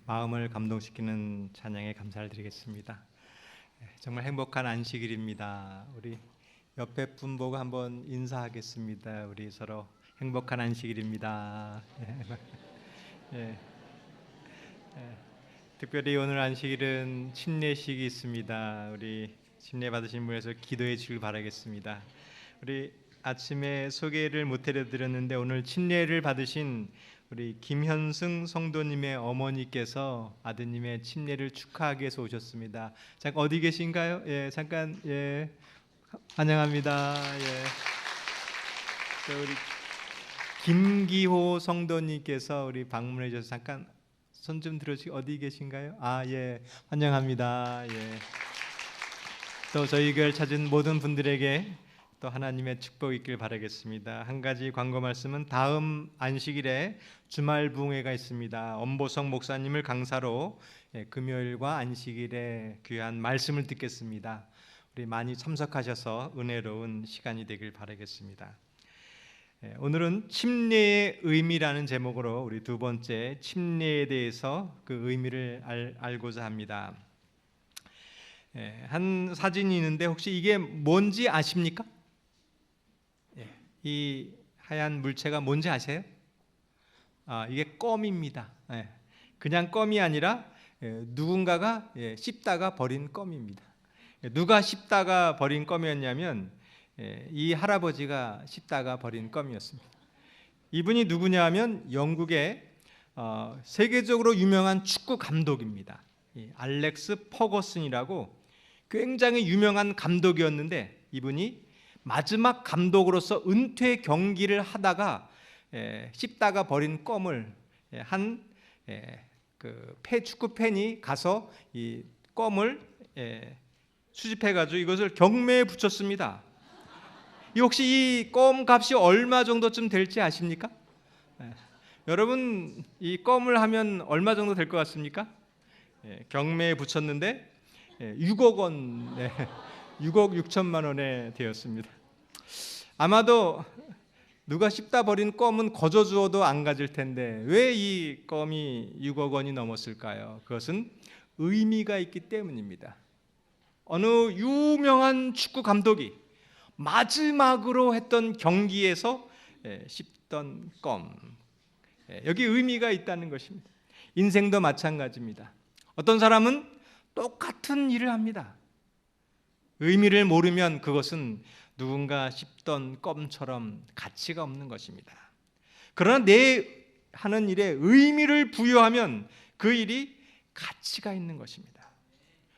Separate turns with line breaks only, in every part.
마음을 감동시키는 찬양에 감사를 드리겠습니다. 정말 행복한 안식일입니다. 우리 옆에 분 보고 한번 인사하겠습니다. 우리 서로 행복한 안식일입니다. 예. 특별히 오늘 안식일은 침례식이 있습니다. 우리 침례 받으신 분에서 기도해 주길 바라겠습니다. 우리 아침에 소개를 못 해드렸는데 오늘 침례를 받으신 우리 김현승 성도님의 어머니께서 아드님의 침례를 축하하기 위해서 오셨습니다. 잠깐 어디 계신가요? 예, 잠깐 환영합니다. 예. 우리 김기호 성도님께서 우리 방문해 주셔서 잠깐 손 좀 들어주시고 어디 계신가요? 예, 환영합니다. 예. 또 저희 교회를 찾은 모든 분들에게 또 하나님의 축복이 있길 바라겠습니다. 한 가지 광고 말씀은 다음 안식일에 주말 부흥회가 있습니다. 엄보성 목사님을 강사로 금요일과 안식일에 귀한 말씀을 듣겠습니다. 우리 많이 참석하셔서 은혜로운 시간이 되길 바라겠습니다. 오늘은 침례의 의미라는 제목으로 우리 두 번째 침례에 대해서 그 의미를 알고자 합니다. 한 사진이 있는데 혹시 이게 뭔지 아십니까? 이 하얀 물체가 뭔지 아세요? 이게 껌입니다. 그냥 껌이 아니라 누군가가 씹다가 버린 껌입니다. 누가 씹다가 버린 껌이었냐면 이 할아버지가 씹다가 버린 껌이었습니다. 이분이 누구냐 하면 영국의 세계적으로 유명한 축구 감독입니다. 알렉스 퍼거슨이라고 굉장히 유명한 감독이었는데 이분이 마지막 감독으로서 은퇴 경기를 하다가 씹다가 버린 껌을 한 축구 팬이 가서 이 껌을 수집해가지고 이것을 경매에 붙였습니다. 혹시 이 껌 값이 얼마 정도쯤 될지 아십니까? 여러분 이 껌을 하면 얼마 정도 될 것 같습니까? 경매에 붙였는데 6억 원, 6억 6천만 원에 되었습니다. 아마도 누가 씹다 버린 껌은 거저 주어도 안 가질 텐데 왜 이 껌이 6억 원이 넘었을까요? 그것은 의미가 있기 때문입니다. 어느 유명한 축구 감독이 마지막으로 했던 경기에서 씹던 껌, 여기 의미가 있다는 것입니다. 인생도 마찬가지입니다. 어떤 사람은 똑같은 일을 합니다. 의미를 모르면 그것은 누군가 씹던 껌처럼 가치가 없는 것입니다. 그러나 내 하는 일에 의미를 부여하면 그 일이 가치가 있는 것입니다.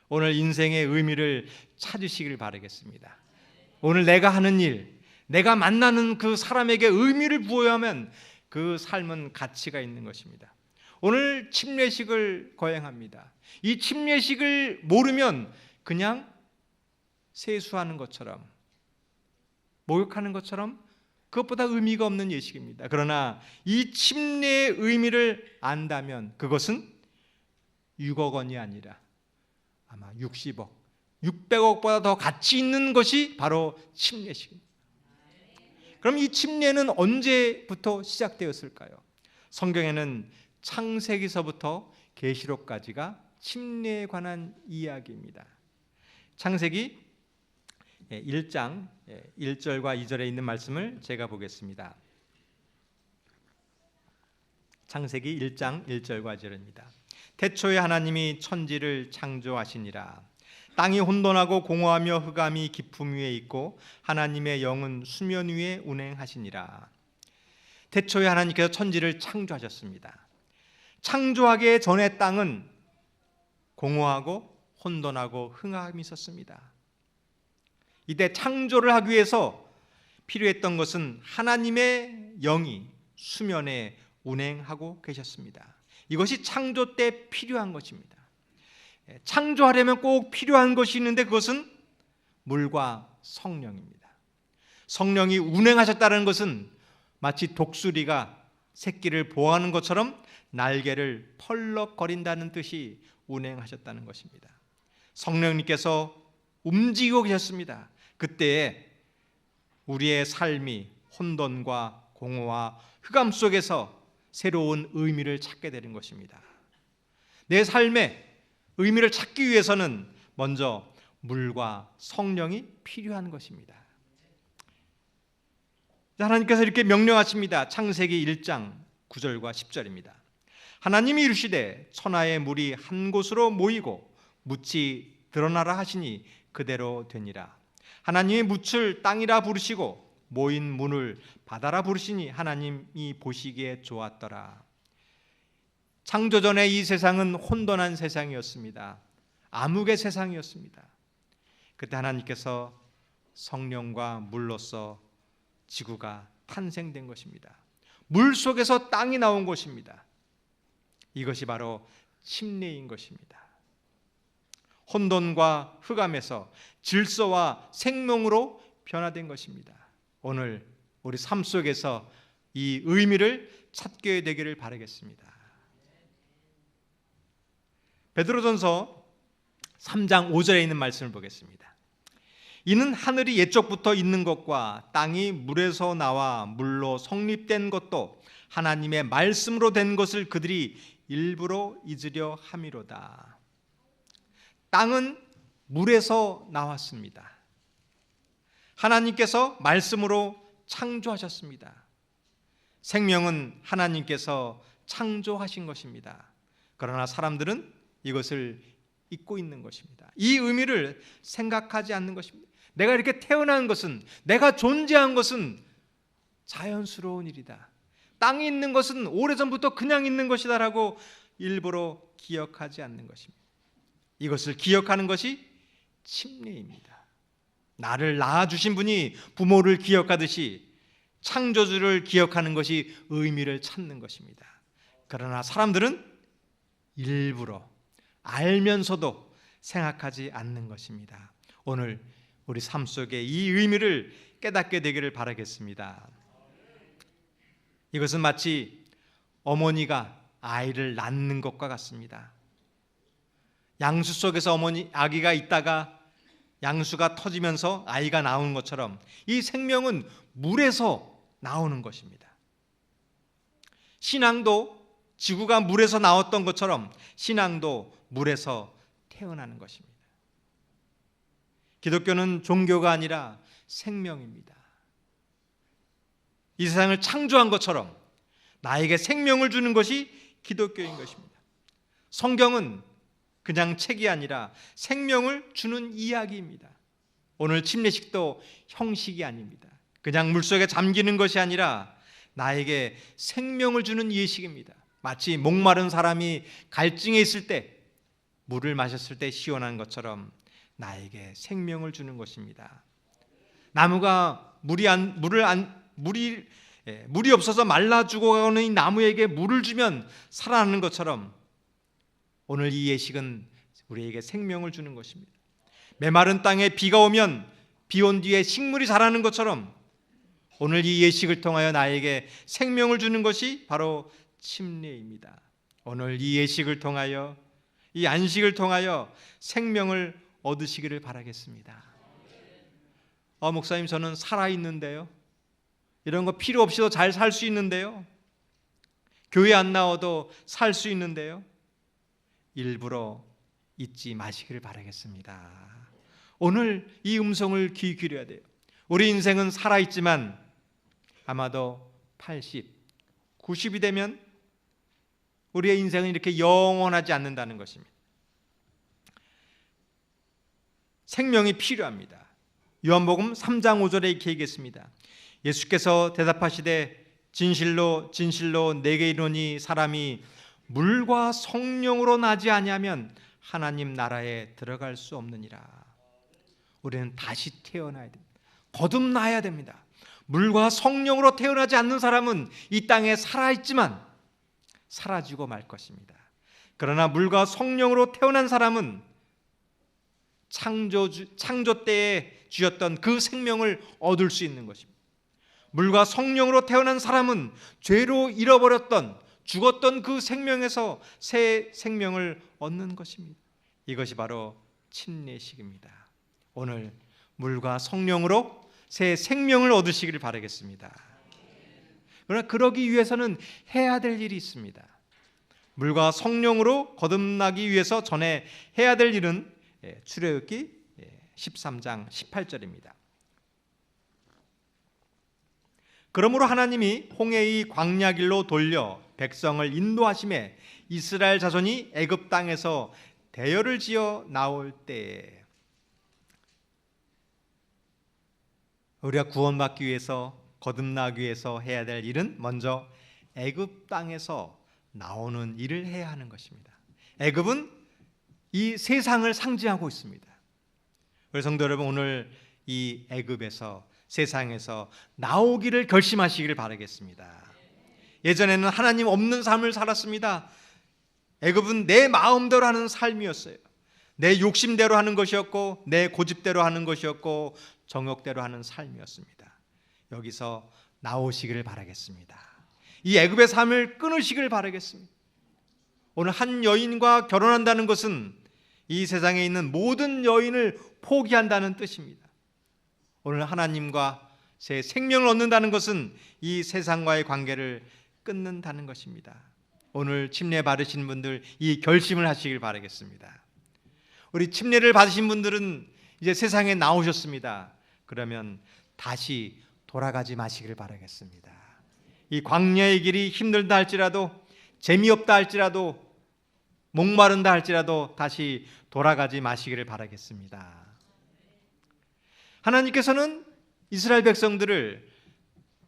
오늘 인생의 의미를 찾으시길 바라겠습니다. 오늘 내가 하는 일, 내가 만나는 그 사람에게 의미를 부여하면 그 삶은 가치가 있는 것입니다. 오늘 침례식을 거행합니다. 이 침례식을 모르면 그냥 세수하는 것처럼 목욕하는 것처럼 그것보다 의미가 없는 예식입니다. 그러나 이 침례의 의미를 안다면 그것은 6억 원이 아니라 아마 60억, 600억보다 더 가치 있는 것이 바로 침례식입니다. 그럼 이 침례는 언제부터 시작되었을까요? 성경에는 창세기서부터 계시록까지가 침례에 관한 이야기입니다. 창세기 1장 1절과 2절에 있는 말씀을 제가 보겠습니다. 창세기 1장 1절과 2절입니다. 태초에 하나님이 천지를 창조하시니라. 땅이 혼돈하고 공허하며 흑암이 깊음 위에 있고 하나님의 영은 수면 위에 운행하시니라. 태초에 하나님께서 천지를 창조하셨습니다. 창조하기 전에 땅은 공허하고 혼돈하고 흑암이 있었습니다. 이때 창조를 하기 위해서 필요했던 것은 하나님의 영이 수면에 운행하고 계셨습니다. 이것이 창조 때 필요한 것입니다. 창조하려면 꼭 필요한 것이 있는데 그것은 물과 성령입니다. 성령이 운행하셨다는 것은 마치 독수리가 새끼를 보호하는 것처럼 날개를 펄럭거린다는 뜻이 운행하셨다는 것입니다. 성령님께서 움직이고 계셨습니다. 그때에 우리의 삶이 혼돈과 공허와 흑암 속에서 새로운 의미를 찾게 되는 것입니다. 내 삶의 의미를 찾기 위해서는 먼저 물과 성령이 필요한 것입니다. 하나님께서 이렇게 명령하십니다. 창세기 1장 9절과 10절입니다. 하나님이 이르시되 천하의 물이 한 곳으로 모이고 묻이 드러나라 하시니 그대로 되니라. 하나님이 묻을 땅이라 부르시고 모인 문을 바다라 부르시니 하나님이 보시기에 좋았더라. 창조전에 이 세상은 혼돈한 세상이었습니다. 암흑의 세상이었습니다. 그때 하나님께서 성령과 물로서 지구가 탄생된 것입니다. 물 속에서 땅이 나온 것입니다. 이것이 바로 침례인 것입니다. 혼돈과 흑암에서 질서와 생명으로 변화된 것입니다. 오늘 우리 삶 속에서 이 의미를 찾게 되기를 바라겠습니다. 베드로전서 3장 5절에 있는 말씀을 보겠습니다. 이는 하늘이 옛적부터 있는 것과 땅이 물에서 나와 물로 성립된 것도 하나님의 말씀으로 된 것을 그들이 일부러 잊으려 함이로다. 땅은 물에서 나왔습니다. 하나님께서 말씀으로 창조하셨습니다. 생명은 하나님께서 창조하신 것입니다. 그러나 사람들은 이것을 잊고 있는 것입니다. 이 의미를 생각하지 않는 것입니다. 내가 이렇게 태어난 것은, 내가 존재한 것은 자연스러운 일이다. 땅에 있는 것은 오래전부터 그냥 있는 것이다라고 일부러 기억하지 않는 것입니다. 이것을 기억하는 것이 침례입니다. 나를 낳아주신 분이 부모를 기억하듯이 창조주를 기억하는 것이 의미를 찾는 것입니다. 그러나 사람들은 일부러 알면서도 생각하지 않는 것입니다. 오늘 우리 삶 속에 이 의미를 깨닫게 되기를 바라겠습니다. 이것은 마치 어머니가 아이를 낳는 것과 같습니다. 양수 속에서 아기가 있다가 양수가 터지면서 아이가 나오는 것처럼 이 생명은 물에서 나오는 것입니다. 신앙도 지구가 물에서 나왔던 것처럼 신앙도 물에서 태어나는 것입니다. 기독교는 종교가 아니라 생명입니다. 이 세상을 창조한 것처럼 나에게 생명을 주는 것이 기독교인 것입니다. 성경은 그냥 책이 아니라 생명을 주는 이야기입니다. 오늘 침례식도 형식이 아닙니다. 그냥 물속에 잠기는 것이 아니라 나에게 생명을 주는 예식입니다. 마치 목마른 사람이 갈증에 있을 때 물을 마셨을 때 시원한 것처럼 나에게 생명을 주는 것입니다. 나무가 물이 없어서 말라 죽어가는 이 나무에게 물을 주면 살아나는 것처럼 오늘 이 예식은 우리에게 생명을 주는 것입니다. 메마른 땅에 비가 오면 비 온 뒤에 식물이 자라는 것처럼 오늘 이 예식을 통하여 나에게 생명을 주는 것이 바로 침례입니다. 오늘 이 예식을 통하여 이 안식을 통하여 생명을 얻으시기를 바라겠습니다. 목사님 저는 살아있는데요. 이런 거 필요 없이도 잘 살 수 있는데요. 교회 안 나와도 살 수 있는데요. 일부러 잊지 마시기를 바라겠습니다. 오늘 이 음성을 귀 기울여야 돼요. 우리 인생은 살아있지만 아마도 80, 90이 되면 우리의 인생은 이렇게 영원하지 않는다는 것입니다. 생명이 필요합니다. 요한복음 3장 5절에 이렇게 얘기했습니다. 예수께서 대답하시되 진실로 진실로 내게 이르노니 사람이 물과 성령으로 나지 아니하면 하나님 나라에 들어갈 수 없느니라. 우리는 다시 태어나야 됩니다. 거듭나야 됩니다. 물과 성령으로 태어나지 않는 사람은 이 땅에 살아있지만 사라지고 말 것입니다. 그러나 물과 성령으로 태어난 사람은 창조 때에 주었던 그 생명을 얻을 수 있는 것입니다. 물과 성령으로 태어난 사람은 죄로 잃어버렸던 죽었던 그 생명에서 새 생명을 얻는 것입니다. 이것이 바로 침례식입니다. 오늘 물과 성령으로 새 생명을 얻으시기를 바라겠습니다. 그러나 그러기 위해서는 해야 될 일이 있습니다. 물과 성령으로 거듭나기 위해서 전에 해야 될 일은 출애굽기 13장 18절입니다. 그러므로 하나님이 홍해의 광야길로 돌려 백성을 인도하심에 이스라엘 자손이 애굽 땅에서 대열을 지어 나올 때에 우리가 구원받기 위해서 거듭나기 위해서 해야 될 일은 먼저 애굽 땅에서 나오는 일을 해야 하는 것입니다. 애굽은 이 세상을 상징하고 있습니다. 우리 성도 여러분, 오늘 이 애굽에서 세상에서 나오기를 결심하시기를 바라겠습니다. 예전에는 하나님 없는 삶을 살았습니다. 애굽은 내 마음대로 하는 삶이었어요. 내 욕심대로 하는 것이었고 내 고집대로 하는 것이었고 정욕대로 하는 삶이었습니다. 여기서 나오시기를 바라겠습니다. 이 애굽의 삶을 끊으시기를 바라겠습니다. 오늘 한 여인과 결혼한다는 것은 이 세상에 있는 모든 여인을 포기한다는 뜻입니다. 오늘 하나님과 새 생명을 얻는다는 것은 이 세상과의 관계를 끊는다는 것입니다. 오늘 침례 받으신 분들 이 결심을 하시길 바라겠습니다. 우리 침례를 받으신 분들은 이제 세상에 나오셨습니다. 그러면 다시 돌아가지 마시길 바라겠습니다. 이 광야의 길이 힘들다 할지라도, 재미없다 할지라도, 목마른다 할지라도 다시 돌아가지 마시기를 바라겠습니다. 하나님께서는 이스라엘 백성들을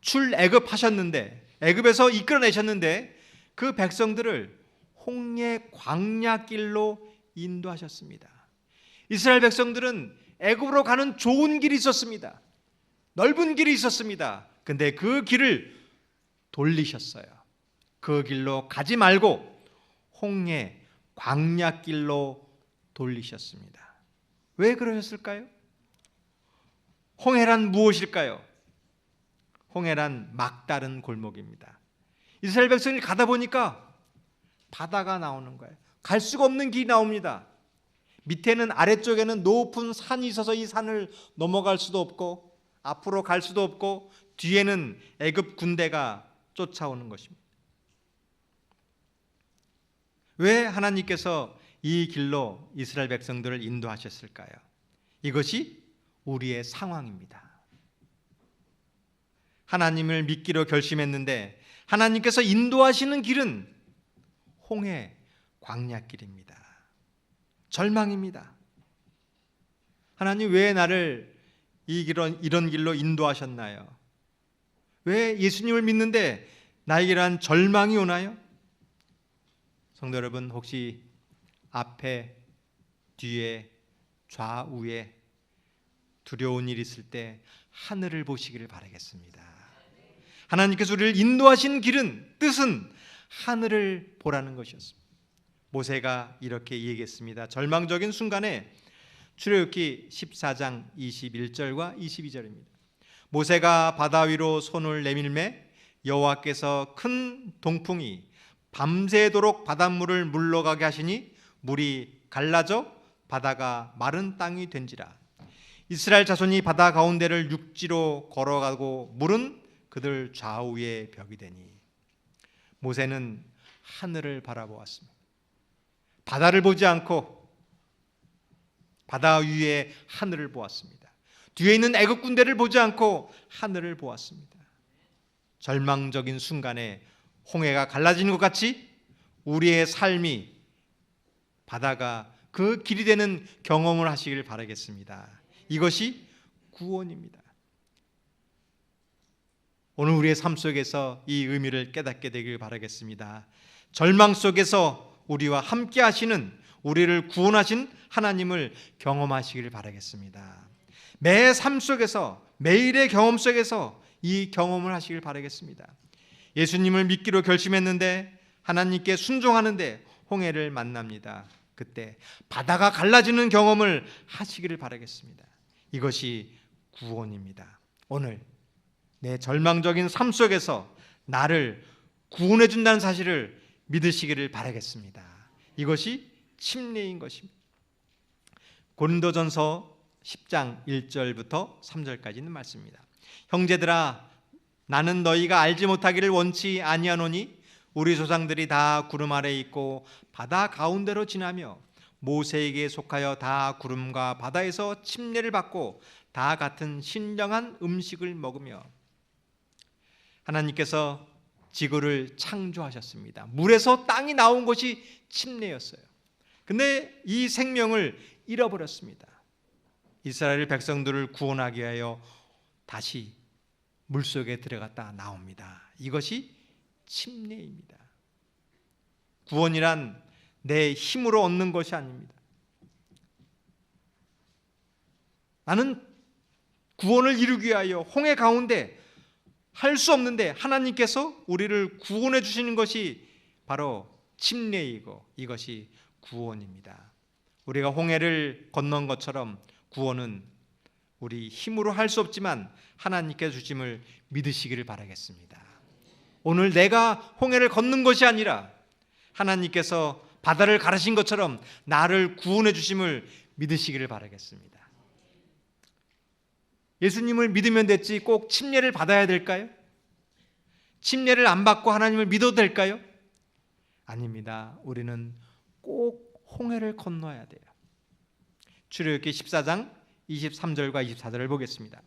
출애굽하셨는데, 애굽에서 이끌어내셨는데 그 백성들을 홍해 광야길로 인도하셨습니다. 이스라엘 백성들은 애굽으로 가는 좋은 길이 있었습니다. 넓은 길이 있었습니다. 근데 그 길을 돌리셨어요. 그 길로 가지 말고 홍해 광야길로 돌리셨습니다. 왜 그러셨을까요? 홍해란 무엇일까요? 홍해란 막다른 골목입니다. 이스라엘 백성이 가다 보니까 바다가 나오는 거예요. 갈 수가 없는 길이 나옵니다. 밑에는, 아래쪽에는 높은 산이 있어서 이 산을 넘어갈 수도 없고 앞으로 갈 수도 없고 뒤에는 애굽 군대가 쫓아오는 것입니다. 왜 하나님께서 이 길로 이스라엘 백성들을 인도하셨을까요? 이것이 우리의 상황입니다. 하나님을 믿기로 결심했는데 하나님께서 인도하시는 길은 홍해 광야길입니다. 절망입니다. 하나님, 왜 나를 이런 길로 인도하셨나요? 왜 예수님을 믿는데 나에게란 절망이 오나요? 성도 여러분, 혹시 앞에, 뒤에, 좌우에 두려운 일이 있을 때 하늘을 보시기를 바라겠습니다. 하나님께서 우리를 인도하신 길은, 뜻은 하늘을 보라는 것이었습니다. 모세가 이렇게 얘기했습니다. 절망적인 순간에 출애굽기 14장 21절과 22절입니다. 모세가 바다 위로 손을 내밀매 여호와께서 큰 동풍이 밤새도록 바닷물을 물러가게 하시니 물이 갈라져 바다가 마른 땅이 된지라. 이스라엘 자손이 바다 가운데를 육지로 걸어가고 물은 그들 좌우에 벽이 되니. 모세는 하늘을 바라보았습니다. 바다를 보지 않고 바다 위에 하늘을 보았습니다. 뒤에 있는 애굽 군대를 보지 않고 하늘을 보았습니다. 절망적인 순간에 홍해가 갈라지는 것 같이 우리의 삶이 바다가 그 길이 되는 경험을 하시길 바라겠습니다. 이것이 구원입니다. 오늘 우리의 삶 속에서 이 의미를 깨닫게 되길 바라겠습니다. 절망 속에서 우리와 함께 하시는, 우리를 구원하신 하나님을 경험하시길 바라겠습니다. 매 삶 속에서, 매일의 경험 속에서 이 경험을 하시길 바라겠습니다. 예수님을 믿기로 결심했는데 하나님께 순종하는데 홍해를 만납니다. 그때 바다가 갈라지는 경험을 하시기를 바라겠습니다. 이것이 구원입니다. 오늘 내 절망적인 삶 속에서 나를 구원해 준다는 사실을 믿으시기를 바라겠습니다. 이것이 침례인 것입니다. 고린도전서 10장 1절부터 3절까지 있는 말씀입니다. 형제들아, 나는 너희가 알지 못하기를 원치 아니하노니 우리 조상들이 다 구름 아래에 있고 바다 가운데로 지나며 모세에게 속하여 다 구름과 바다에서 침례를 받고 다 같은 신령한 음식을 먹으며 하나님께서 지구를 창조하셨습니다. 물에서 땅이 나온 것이 침례였어요. 근데 이 생명을 잃어버렸습니다. 이스라엘 백성들을 구원하기 위하여 다시 물속에 들어갔다 나옵니다. 이것이 침례입니다. 구원이란 내 힘으로 얻는 것이 아닙니다. 나는 구원을 이루기 위하여 홍해 가운데 할 수 없는데 하나님께서 우리를 구원해 주시는 것이 바로 침례이고 이것이 구원입니다. 우리가 홍해를 건넌 것처럼 구원은 우리 힘으로 할 수 없지만 하나님께 주심을 믿으시기를 바라겠습니다. 오늘 내가 홍해를 걷는 것이 아니라 하나님께서 바다를 가르신 것처럼 나를 구원해 주심을 믿으시기를 바라겠습니다. 예수님을 믿으면 됐지 꼭 침례를 받아야 될까요? 침례를 안 받고 하나님을 믿어도 될까요? 아닙니다. 우리는 꼭 홍해를 건너야 돼요. 출애굽기 14장 23절과 24절을 보겠습니다.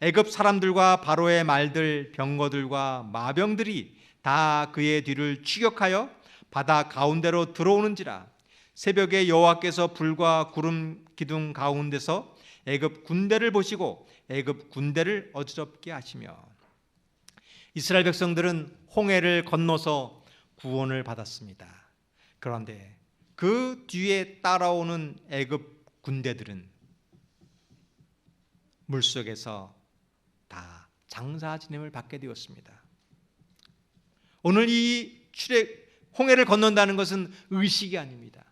애굽 사람들과 바로의 말들, 병거들과 마병들이 다 그의 뒤를 추격하여 바다 가운데로 들어오는지라 새벽에 여호와께서 불과 구름 기둥 가운데서 애굽 군대를 보시고 애굽 군대를 어지럽게 하시며 이스라엘 백성들은 홍해를 건너서 구원을 받았습니다. 그런데 그 뒤에 따라오는 애굽 군대들은 물속에서 다 장사 지냄을 받게 되었습니다. 오늘 이 홍해를 건넌다는 것은 의식이 아닙니다.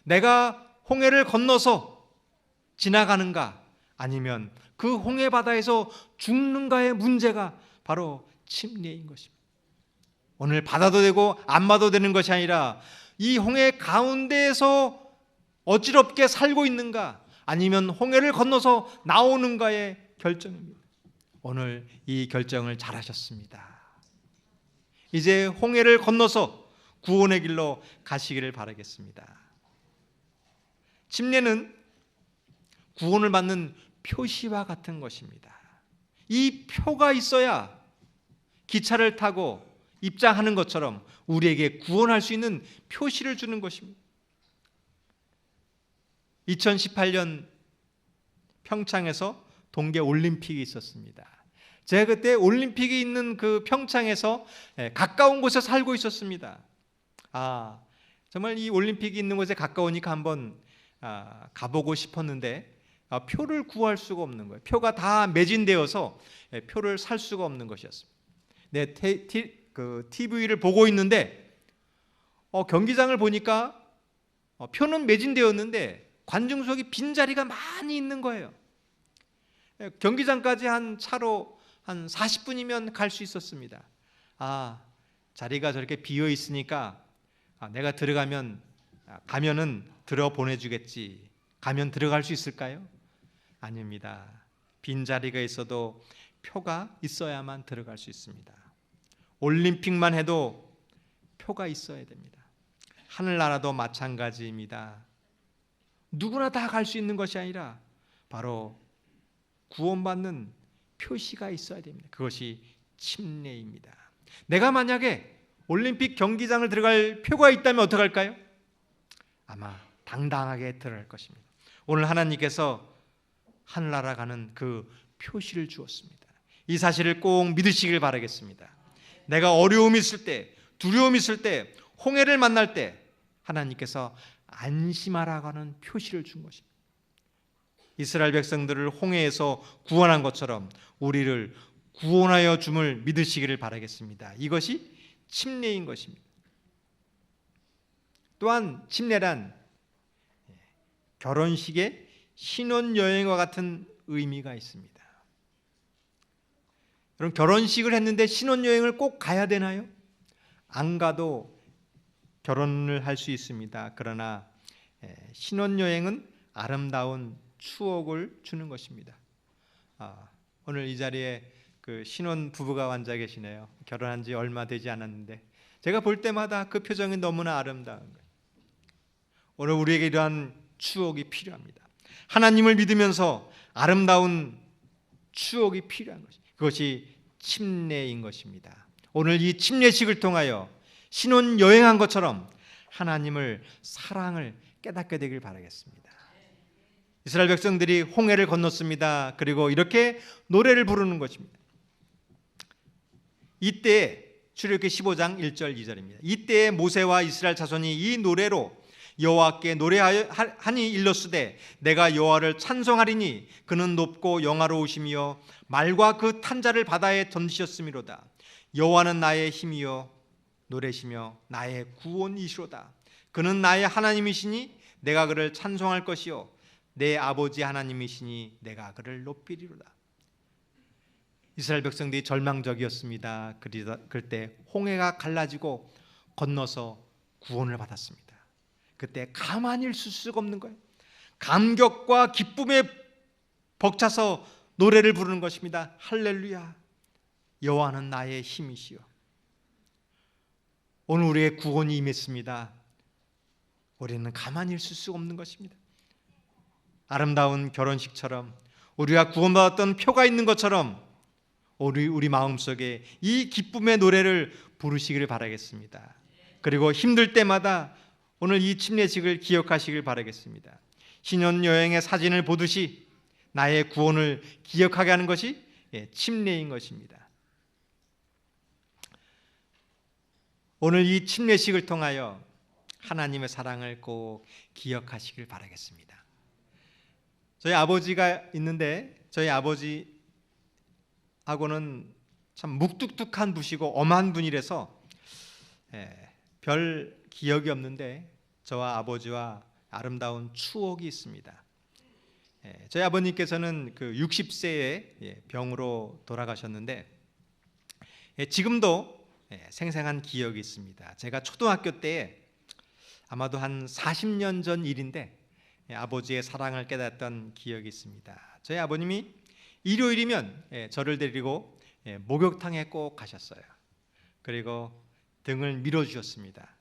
내가 홍해를 건너서 지나가는가 아니면 그 홍해 바다에서 죽는가의 문제가 바로 침례인 것입니다. 오늘 받아도 되고 안 받아도 되는 것이 아니라 이 홍해 가운데에서 어지럽게 살고 있는가 아니면 홍해를 건너서 나오는가의 결정입니다. 오늘 이 결정을 잘하셨습니다. 이제 홍해를 건너서 구원의 길로 가시기를 바라겠습니다. 침례는 구원을 받는 표시와 같은 것입니다. 이 표가 있어야 기차를 타고 입장하는 것처럼 우리에게 구원할 수 있는 표시를 주는 것입니다. 2018년 평창에서 동계 올림픽이 있었습니다. 제가 그때 올림픽이 있는 그 평창에서 가까운 곳에 살고 있었습니다. 정말 이 올림픽이 있는 곳에 가까우니까 한번 가보고 싶었는데 표를 구할 수가 없는 거예요. 표가 다 매진되어서 표를 살 수가 없는 것이었습니다. 내 TV를 보고 있는데 경기장을 보니까 표는 매진되었는데 관중석이 빈자리가 많이 있는 거예요. 경기장까지 차로 한 40분이면 갈 수 있었습니다. 자리가 저렇게 비어 있으니까 내가 가면은 들어 보내주겠지. 가면 들어갈 수 있을까요? 아닙니다. 빈자리가 있어도 표가 있어야만 들어갈 수 있습니다. 올림픽만 해도 표가 있어야 됩니다. 하늘나라도 마찬가지입니다. 누구나 다 갈 수 있는 것이 아니라 바로 구원받는 표시가 있어야 됩니다. 그것이 침례입니다. 내가 만약에 올림픽 경기장을 들어갈 표가 있다면 어떡할까요? 아마 당당하게 들어갈 것입니다. 오늘 하나님께서 하늘나라 가는 그 표시를 주었습니다. 이 사실을 꼭 믿으시길 바라겠습니다. 내가 어려움이 있을 때, 두려움이 있을 때, 홍해를 만날 때 하나님께서 안심하라고 하는 표시를 준 것입니다. 이스라엘 백성들을 홍해에서 구원한 것처럼 우리를 구원하여 줌을 믿으시기를 바라겠습니다. 이것이 침례인 것입니다. 또한 침례란 결혼식의 신혼여행과 같은 의미가 있습니다. 여러분, 결혼식을 했는데 신혼여행을 꼭 가야 되나요? 안 가도 결혼을 할 수 있습니다. 그러나 신혼여행은 아름다운 추억을 주는 것입니다. 오늘 이 자리에 그 신혼 부부가 앉아 계시네요. 결혼한 지 얼마 되지 않았는데 제가 볼 때마다 그 표정이 너무나 아름다운 거예요. 오늘 우리에게 이러한 추억이 필요합니다. 하나님을 믿으면서 아름다운 추억이 필요한 것이, 그것이 침례인 것입니다. 오늘 이 침례식을 통하여 신혼 여행한 것처럼 하나님을 사랑을 깨닫게 되길 바라겠습니다. 이스라엘 백성들이 홍해를 건넜습니다. 그리고 이렇게 노래를 부르는 것입니다. 이때 출애굽기 15장 1절 2절입니다. 이때 모세와 이스라엘 자손이 이 노래로 여호와께 노래하니 일렀으되 내가 여호와를 찬송하리니 그는 높고 영화로우시며 말과 그 탄자를 바다에 던지셨음이로다. 여호와는 나의 힘이요 노래시며 나의 구원이시로다. 그는 나의 하나님이시니 내가 그를 찬송할 것이요 내 아버지 하나님이시니 내가 그를 높이리로다. 이스라엘 백성들이 절망적이었습니다. 그때 홍해가 갈라지고 건너서 구원을 받았습니다. 그때 가만히 있을 수가 없는 거예요. 감격과 기쁨에 벅차서 노래를 부르는 것입니다. 할렐루야, 여호와는 나의 힘이시요. 오늘 우리의 구원이 임했습니다. 우리는 가만히 있을 수가 없는 것입니다. 아름다운 결혼식처럼 우리가 구원받았던 표가 있는 것처럼 우리 마음속에 이 기쁨의 노래를 부르시기를 바라겠습니다. 그리고 힘들 때마다 오늘 이 침례식을 기억하시길 바라겠습니다. 신혼여행의 사진을 보듯이 나의 구원을 기억하게 하는 것이 침례인 것입니다. 오늘 이 침례식을 통하여 하나님의 사랑을 꼭 기억하시길 바라겠습니다. 저희 아버지가 있는데 저희 아버지하고는 참 묵뚝뚝한 분이시고 엄한 분이라서 별 기억이 없는데 저와 아버지와 아름다운 추억이 있습니다. 저희 아버님께서는 그 60세에 병으로 돌아가셨는데 지금도 생생한 기억이 있습니다. 제가 초등학교 때 아마도 한 40년 전 일인데 아버지의 사랑을 깨닫던 기억이 있습니다. 저희 아버님이 일요일이면 저를 데리고 목욕탕에 꼭 가셨어요. 그리고 등을 밀어주셨습니다.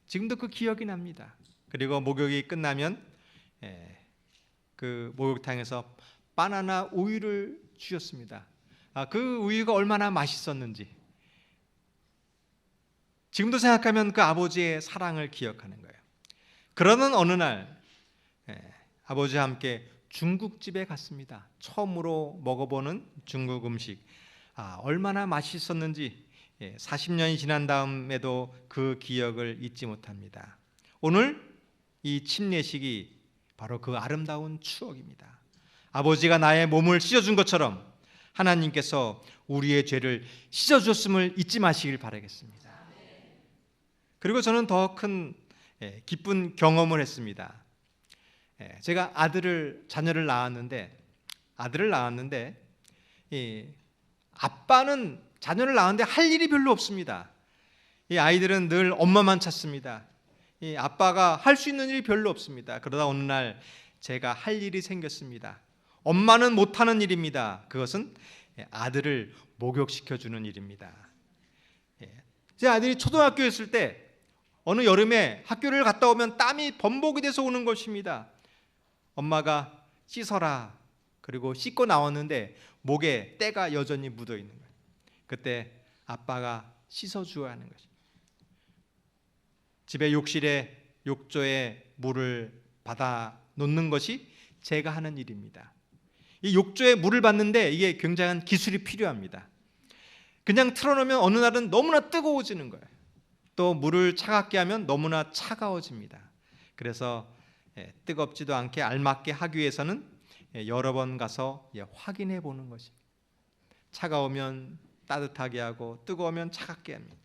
지금도 그 기억이 납니다. 그리고 목욕이 끝나면 그 목욕탕에서 바나나 우유를 주셨습니다. 그 우유가 얼마나 맛있었는지 지금도 생각하면 그 아버지의 사랑을 기억하는 거예요. 그러는 어느 날 아버지와 함께 중국집에 갔습니다. 처음으로 먹어보는 중국 음식. 얼마나 맛있었는지 40년이 지난 다음에도 그 기억을 잊지 못합니다. 오늘 이 침례식이 바로 그 아름다운 추억입니다. 아버지가 나의 몸을 씻어준 것처럼 하나님께서 우리의 죄를 씻어주셨음을 잊지 마시길 바라겠습니다. 그리고 저는 더 큰 기쁜 경험을 했습니다. 제가 자녀를 낳았는데 아빠는 자녀를 낳았는데 할 일이 별로 없습니다. 이 아이들은 늘 엄마만 찾습니다. 이 아빠가 할 수 있는 일이 별로 없습니다. 그러다 어느 날 제가 할 일이 생겼습니다. 엄마는 못하는 일입니다. 그것은 아들을 목욕시켜주는 일입니다. 제 아들이 초등학교에 있을 때 어느 여름에 학교를 갔다 오면 땀이 범벅이 돼서 오는 것입니다. 엄마가 씻어라. 그리고 씻고 나왔는데 목에 때가 여전히 묻어 있는 거예요. 그때 아빠가 씻어줘야 하는 것입니다. 집에 욕조에 물을 받아 놓는 것이 제가 하는 일입니다. 이 욕조에 물을 받는데 이게 굉장한 기술이 필요합니다. 그냥 틀어놓으면 어느 날은 너무나 뜨거워지는 거예요. 또 물을 차갑게 하면 너무나 차가워집니다. 그래서 뜨겁지도 않게 알맞게 하기 위해서는 여러 번 가서 확인해 보는 것입니다. 차가우면 따뜻하게 하고 뜨거우면 차갑게 합니다.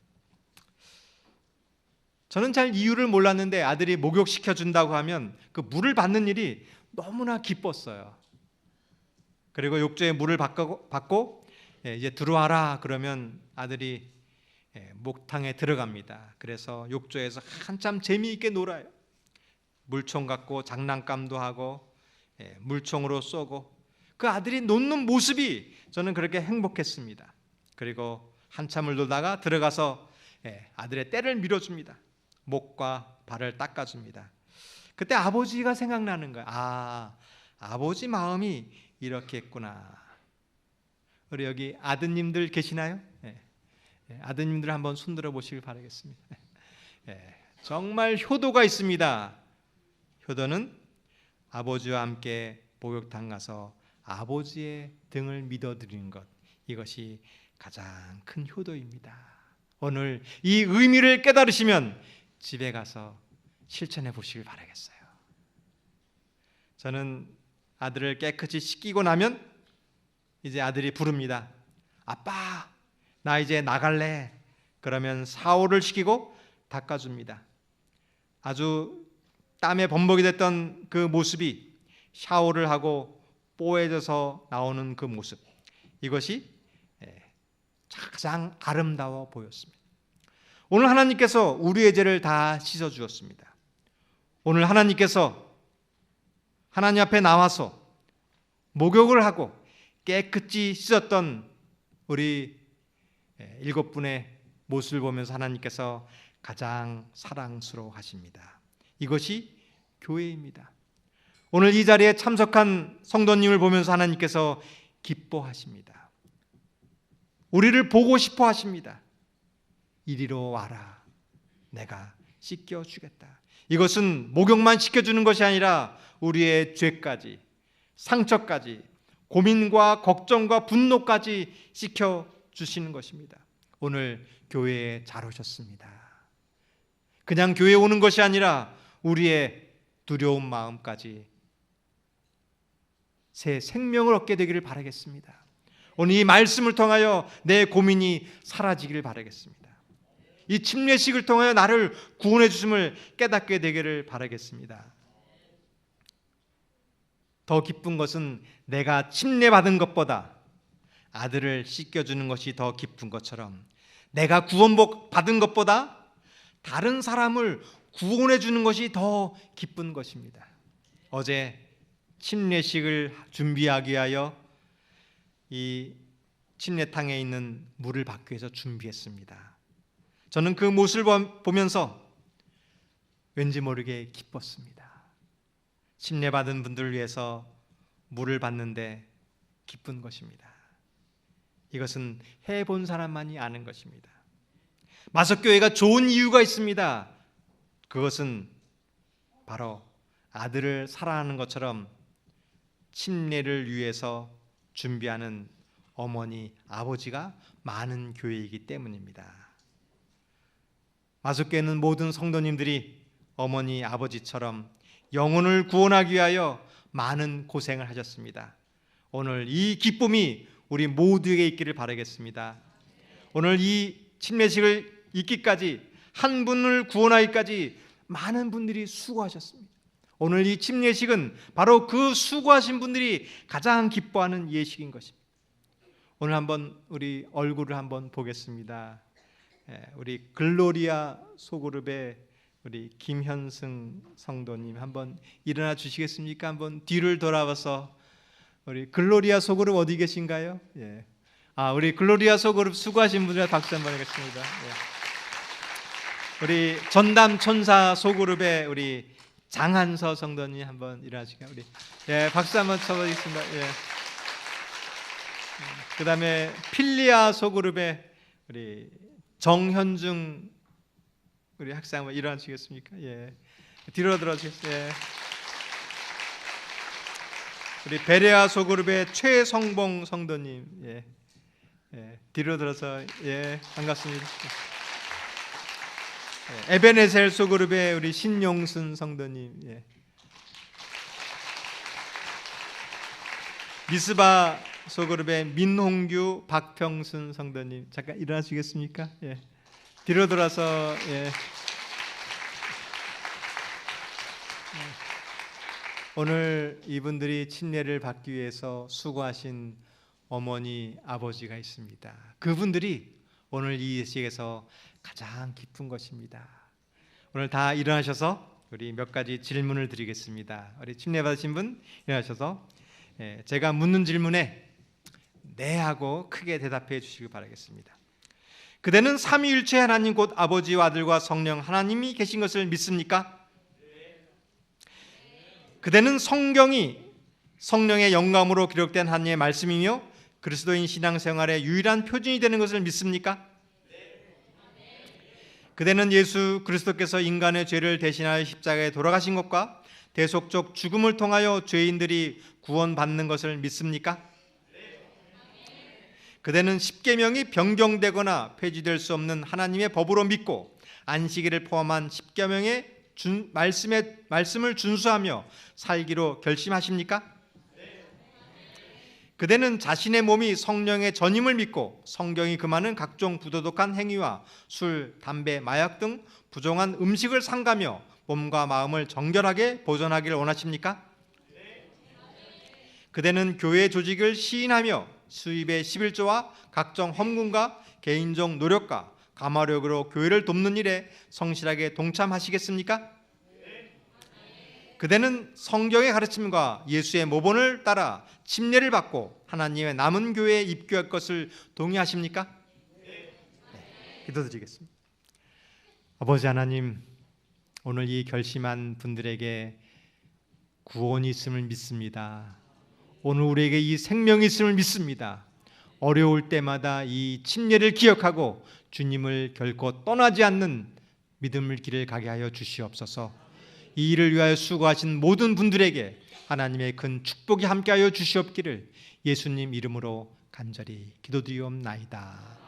저는 잘 이유를 몰랐는데 아들이 목욕시켜 준다고 하면 그 물을 받는 일이 너무나 기뻤어요. 그리고 욕조에 물을 받고 이제 들어와라 그러면 아들이 목탕에 들어갑니다. 그래서 욕조에서 한참 재미있게 놀아요. 물총 갖고 장난감도 하고 물총으로 쏘고 그 아들이 놓는 모습이 저는 그렇게 행복했습니다. 그리고 한참을 놀다가 들어가서 아들의 떼를 밀어줍니다. 목과 발을 닦아줍니다. 그때 아버지가 생각나는 거야. 아버지 마음이 이렇게 했구나. 우리 여기 아드님들 계시나요? 아드님들 한번 손들어 보시길 바라겠습니다. 정말 효도가 있습니다. 효도는 아버지와 함께 목욕탕 가서 아버지의 등을 믿어드리는 것, 이것이 가장 큰 효도입니다. 오늘 이 의미를 깨달으시면 집에 가서 실천해 보시길 바라겠어요. 저는 아들을 깨끗이 씻기고 나면 이제 아들이 부릅니다. 아빠, 나 이제 나갈래. 그러면 샤워를 시키고 닦아줍니다. 아주 땀에 범벅이 됐던 그 모습이 샤워를 하고 뽀해져서 나오는 그 모습, 이것이 가장 아름다워 보였습니다. 오늘 하나님께서 우리의 죄를 다 씻어 주었습니다. 오늘 하나님께서 하나님 앞에 나와서 목욕을 하고 깨끗이 씻었던 우리 7분의 모습을 보면서 하나님께서 가장 사랑스러워하십니다. 이것이 교회입니다. 오늘 이 자리에 참석한 성도님을 보면서 하나님께서 기뻐하십니다. 우리를 보고 싶어 하십니다. 이리로 와라. 내가 씻겨주겠다. 이것은 목욕만 씻겨주는 것이 아니라 우리의 죄까지, 상처까지, 고민과 걱정과 분노까지 씻겨주시는 것입니다. 오늘 교회에 잘 오셨습니다. 그냥 교회에 오는 것이 아니라 우리의 두려운 마음까지 새 생명을 얻게 되기를 바라겠습니다. 오늘 이 말씀을 통하여 내 고민이 사라지기를 바라겠습니다. 이 침례식을 통하여 나를 구원해 주심을 깨닫게 되기를 바라겠습니다. 더 기쁜 것은 내가 침례받은 것보다 아들을 씻겨주는 것이 더 기쁜 것처럼, 내가 구원받은 것보다 다른 사람을 구원해 주는 것이 더 기쁜 것입니다. 어제 침례식을 준비하기 위하여 이 침례탕에 있는 물을 받기 위해서 준비했습니다. 저는 그 모습을 보면서 왠지 모르게 기뻤습니다. 침례받은 분들을 위해서 물을 받는데 기쁜 것입니다. 이것은 해본 사람만이 아는 것입니다. 마석교회가 좋은 이유가 있습니다. 그것은 바로 아들을 사랑하는 것처럼 침례를 위해서 준비하는 어머니, 아버지가 많은 교회이기 때문입니다. 마석교회는 모든 성도님들이 어머니, 아버지처럼 영혼을 구원하기 위하여 많은 고생을 하셨습니다. 오늘 이 기쁨이 우리 모두에게 있기를 바라겠습니다. 오늘 이 침례식을 있기까지, 한 분을 구원하기까지 많은 분들이 수고하셨습니다. 오늘 이 침례식은 바로 그 수고하신 분들이 가장 기뻐하는 예식인 것입니다. 오늘 한번 우리 얼굴을 한번 보겠습니다. 우리 글로리아 소그룹의 우리 김현승 성도님 한번 일어나 주시겠습니까? 한번 뒤를 돌아봐서 우리 글로리아 소그룹 어디 계신가요? 우리 글로리아 소그룹 수고하신 분들 박수 한번 하겠습니다. 우리 전담 천사 소그룹의 우리 장한서 성도님 한번 일어나시게 우리 박수 한번 쳐보겠습니다. 그다음에 필리아 소그룹의 우리 정현중 우리 학생 한번 일어나시겠습니까? 뒤로 들어주세요. 우리 베레아 소그룹의 최성봉 성도님, 뒤로 들어서 반갑습니다. 에베네셀 소그룹의 우리 신용순 성도님, 미스바 소그룹의 민홍규 박평순 성도님 잠깐 일어나시겠습니까? 뒤로 돌아서 오늘 이분들이 침례를 받기 위해서 수고하신 어머니, 아버지가 있습니다. 그분들이 오늘 이 예식에서 가장 기쁜 것입니다. 오늘 다 일어나셔서 우리 몇 가지 질문을 드리겠습니다. 우리 침례 받으신 분 일어나셔서 제가 묻는 질문에 네 하고 크게 대답해 주시기 바라겠습니다. 그대는 삼위일체 하나님 곧 아버지와 아들과 성령 하나님이 계신 것을 믿습니까? 그대는 성경이 성령의 영감으로 기록된 하나님의 말씀이며 그리스도인 신앙생활의 유일한 표준이 되는 것을 믿습니까? 그대는 예수 그리스도께서 인간의 죄를 대신하여 십자가에 돌아가신 것과 대속적 죽음을 통하여 죄인들이 구원받는 것을 믿습니까? 그대는 십계명이 변경되거나 폐지될 수 없는 하나님의 법으로 믿고 안식일을 포함한 십계명의 말씀을 준수하며 살기로 결심하십니까? 그대는 자신의 몸이 성령의 전임을 믿고 성경이 금하는 각종 부도덕한 행위와 술, 담배, 마약 등 부정한 음식을 삼가며 몸과 마음을 정결하게 보존하기를 원하십니까? 그대는 교회 조직을 시인하며 수입의 11조와 각종 헌금과 개인적 노력과 감화력으로 교회를 돕는 일에 성실하게 동참하시겠습니까? 그대는 성경의 가르침과 예수의 모본을 따라 침례를 받고 하나님의 남은 교회에 입교할 것을 동의하십니까? 네. 기도드리겠습니다. 아버지 하나님, 오늘 이 결심한 분들에게 구원이 있음을 믿습니다. 오늘 우리에게 이 생명이 있음을 믿습니다. 어려울 때마다 이 침례를 기억하고 주님을 결코 떠나지 않는 믿음의 길을 가게 하여 주시옵소서. 이 일을 위하여 수고하신 모든 분들에게 하나님의 큰 축복이 함께하여 주시옵기를 예수님 이름으로 간절히 기도드리옵나이다.